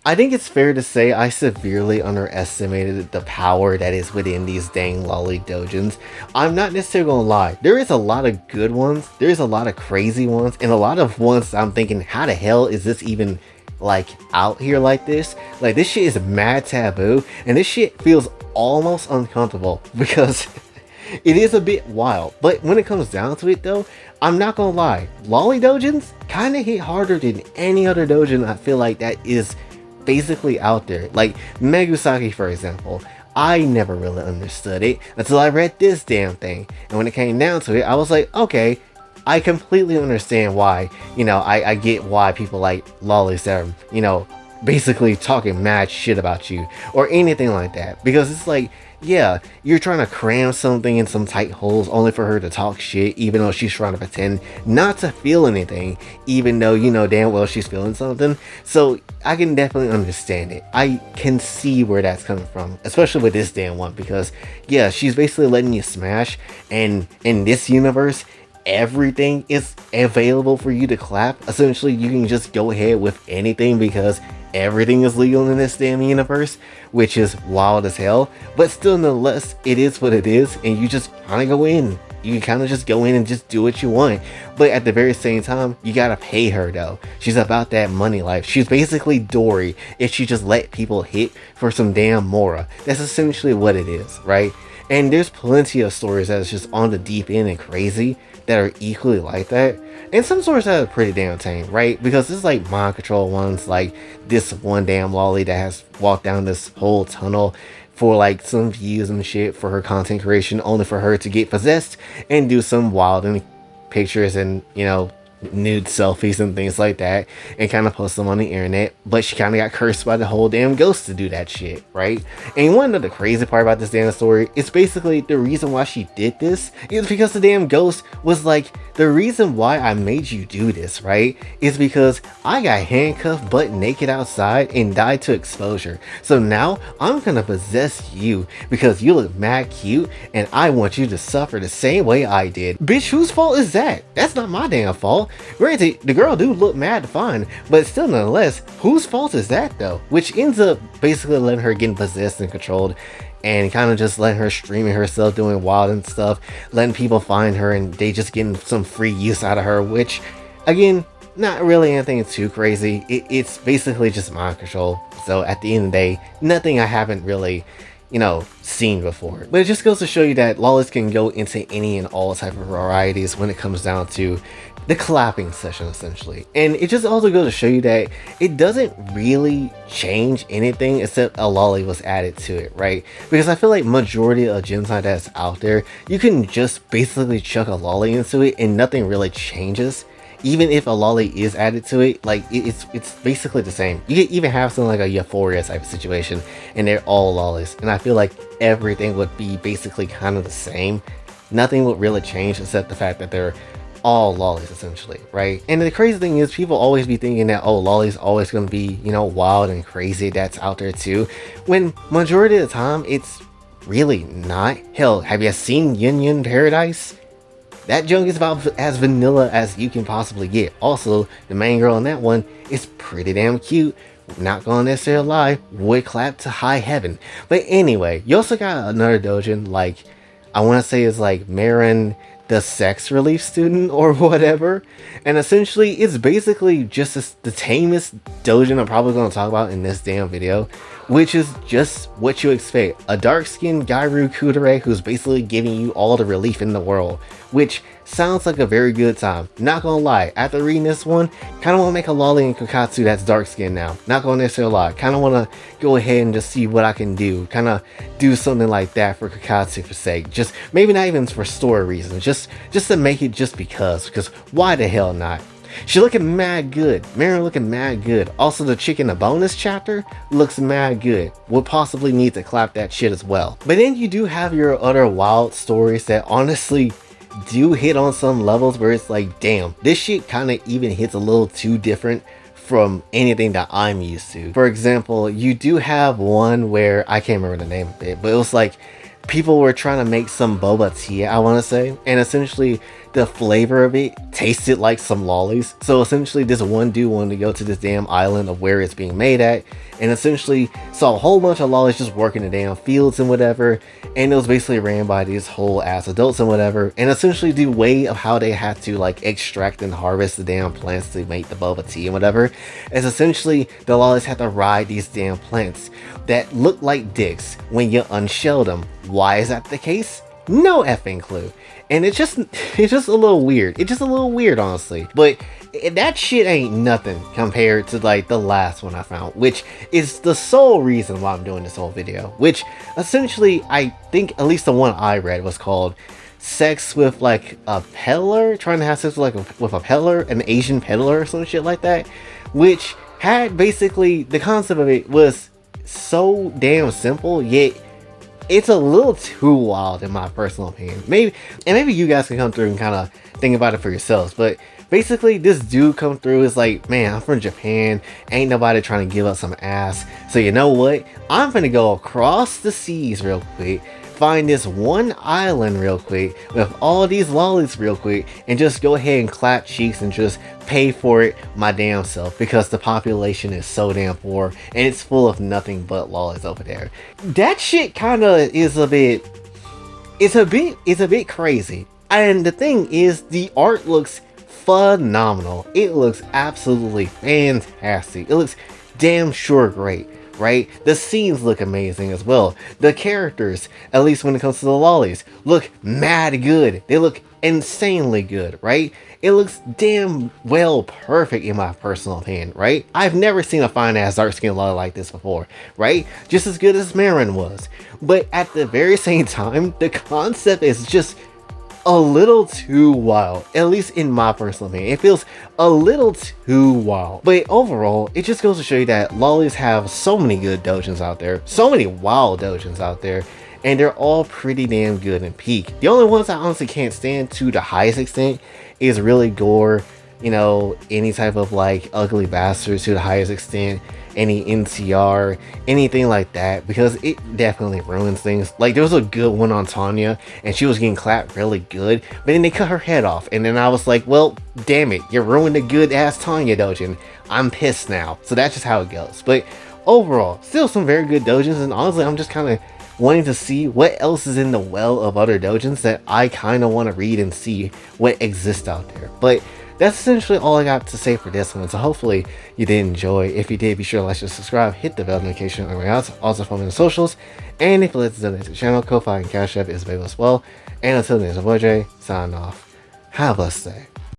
I think it's fair to say I severely underestimated the power that is within these dang lolly Doujins. I'm not necessarily gonna lie, there is a lot of good ones, there's a lot of crazy ones, and a lot of ones I'm thinking, how the hell is this even like out here like this? Like this shit is mad taboo, and this shit feels almost uncomfortable because it is a bit wild. But when it comes down to it though, I'm not gonna lie, lolly Doujins kind of hit harder than any other Doujin I feel like that is basically out there. Like Megusaki, for example, I never really understood it until I read this damn thing, and when it came down to it, I was like, okay, I completely understand why, I get why people like lollies that are, basically talking mad shit about you or anything like that, because it's like, yeah, you're trying to cram something in some tight holes only for her to talk shit, even though she's trying to pretend not to feel anything, even though you know damn well she's feeling something. So I can definitely understand it. I can see where that's coming from, especially with this damn one, because yeah, she's basically letting you smash, and in this universe, everything is available for you to clap. Essentially, you can just go ahead with anything because everything is legal in this damn universe, which is wild as hell. But still, nonetheless, it is what it is, and you just kind of go in. You can kind of just go in and just do what you want. But at the very same time, you gotta pay her though. She's about that money life. She's basically Dory if she just let people hit for some damn Mora. That's essentially what it is, right? And there's plenty of stories that's just on the deep end and crazy that are equally like that. And some stories that are pretty damn tame, right? Because it's like mind control ones, like this one damn lolly that has walked down this whole tunnel for like some views and shit for her content creation, only for her to get possessed and do some wild and pictures and, nude selfies and things like that, and kind of post them on the internet. But she kind of got cursed by the whole damn ghost to do that shit, right? And you want to know the crazy part about this damn story? It's basically the reason why she did this is because the damn ghost was like, the reason why I made you do this, right, is because I got handcuffed butt naked outside and died to exposure. So now I'm gonna possess you because you look mad cute and I want you to suffer the same way I did. Bitch, whose fault is that? That's not my damn fault. Granted, the girl do look mad fine, but still nonetheless, whose fault is that though? Which ends up basically letting her get possessed and controlled, and kind of just letting her streaming herself doing wild and stuff, letting people find her and they just getting some free use out of her, which again, not really anything too crazy. It's basically just mind control. So at the end of the day, nothing I haven't really seen before. But it just goes to show you that lollies can go into any and all type of varieties when it comes down to the clapping session, essentially. And it just also goes to show you that it doesn't really change anything except a lolly was added to it, right? Because I feel like majority of Gensai that's out there, you can just basically chuck a lolly into it and nothing really changes. Even if a lolly is added to it, like it's basically the same. You could even have something like a Euphoria type of situation and they're all lollies, and I feel like everything would be basically kind of the same. Nothing would really change except the fact that they're all lollies, essentially, right? And the crazy thing is, people always be thinking that, oh, lollies always gonna be, wild and crazy, that's out there too, when majority of the time it's really not. Hell, have you seen Yin Yin Paradise? That junk is about as vanilla as you can possibly get. Also, the main girl in that one is pretty damn cute. Not gonna necessarily lie, would clap to high heaven. But anyway, you also got another doujin, like, I want to say it's like Marin the sex relief student or whatever, and essentially it's basically just the tamest doujin I'm probably going to talk about in this damn video, which is just what you expect. A dark-skinned Gairu Kudere who's basically giving you all the relief in the world, which sounds like a very good time. Not gonna lie, after reading this one, kind of want to make a lolly and Kokatsu that's dark-skinned now. Not gonna necessarily lie, kind of want to go ahead and just see what I can do. Kind of do something like that for Kokatsu for sake. Just maybe not even for story reasons, just to make it just because why the hell not? She looking mad good. Marin looking mad good. Also, the chick in the bonus chapter looks mad good. Would possibly need to clap that shit as well. But then you do have your other wild stories that honestly do hit on some levels where it's like, damn, this shit kind of even hits a little too different from anything that I'm used to. For example, you do have one where I can't remember the name of it, but it was like people were trying to make some boba tea, I want to say, and essentially the flavor of it tasted like some lollies. So essentially this one dude wanted to go to this damn island of where it's being made at, and essentially saw a whole bunch of lollies just working the damn fields and whatever, and it was basically ran by these whole ass adults and whatever, and essentially the way of how they had to like extract and harvest the damn plants to make the boba tea and whatever is essentially the lollies had to ride these damn plants that look like dicks when you unshell them. Why is that the case? No effing clue. And it's just a little weird. It's just a little weird, honestly. But that shit ain't nothing compared to like the last one I found, which is the sole reason why I'm doing this whole video. Which essentially, I think at least the one I read was called Sex with like a Peddler, trying to have sex with with a peddler, an Asian peddler or some shit like that. Which had basically, the concept of it was so damn simple, yet it's a little too wild in my personal opinion. Maybe you guys can come through and kind of think about it for yourselves. But basically, this dude come through is like, man, I'm from Japan. Ain't nobody trying to give up some ass. So you know what? I'm gonna go across the seas real quick, find this one island real quick with all these lollies real quick, and just go ahead and clap cheeks and just pay for it my damn self, because the population is so damn poor and it's full of nothing but lollies over there. That shit kind of is a bit crazy. And the thing is, the art looks phenomenal. It looks absolutely fantastic. It looks damn sure great, right? The scenes look amazing as well. The characters, at least when it comes to the lollies, look mad good. They look insanely good, right? It looks damn well perfect in my personal opinion, right? I've never seen a fine ass dark skinned lolly like this before, right? Just as good as Marin was. But at the very same time, the concept is just a little too wild, at least in my personal opinion. It feels a little too wild. But overall, it just goes to show you that lollies have so many good doujins out there, so many wild doujins out there, and they're all pretty damn good and peak. The only ones I honestly can't stand to the highest extent is really gore, you know, any type of like ugly bastards to the highest extent, any NCR, anything like that, because it definitely ruins things. Like there was a good one on Tanya and she was getting clapped really good, but then they cut her head off, and then I was like, well, damn it, you ruined a good ass Tanya doujin. I'm pissed now. So that's just how it goes. But overall, still some very good doujins, and honestly, I'm just kind of wanting to see what else is in the well of other doujins that I kind of want to read and see what exists out there. But that's essentially all I got to say for this one. So hopefully you did enjoy. If you did, be sure to like and subscribe, hit the bell notification on the way out. Also follow me on the socials. And if you'd like to donate to the channel, Kofi and Cash App is available as well. And until then, it's your boy Jay, signing off. Have a blessed day.